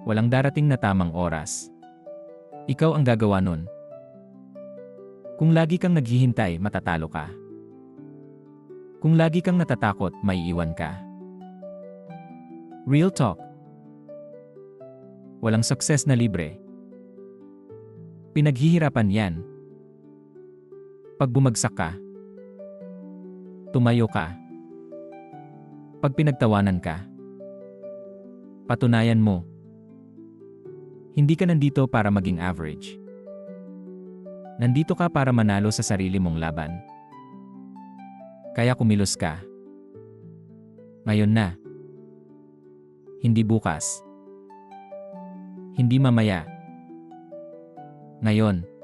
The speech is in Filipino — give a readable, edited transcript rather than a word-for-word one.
Walang darating na tamang oras. Ikaw ang gagawa nun. Kung lagi kang naghihintay, matatalo ka. Kung lagi kang natatakot, maiiwan ka. Real talk. Walang success na libre. Pinaghihirapan yan. Pag bumagsak ka, tumayo ka. Pag pinagtawanan ka, patunayan mo. Hindi ka nandito para maging average. Nandito ka para manalo sa sarili mong laban. Kaya kumilos ka. Ngayon na. Hindi bukas. Hindi mamaya. Ngayon.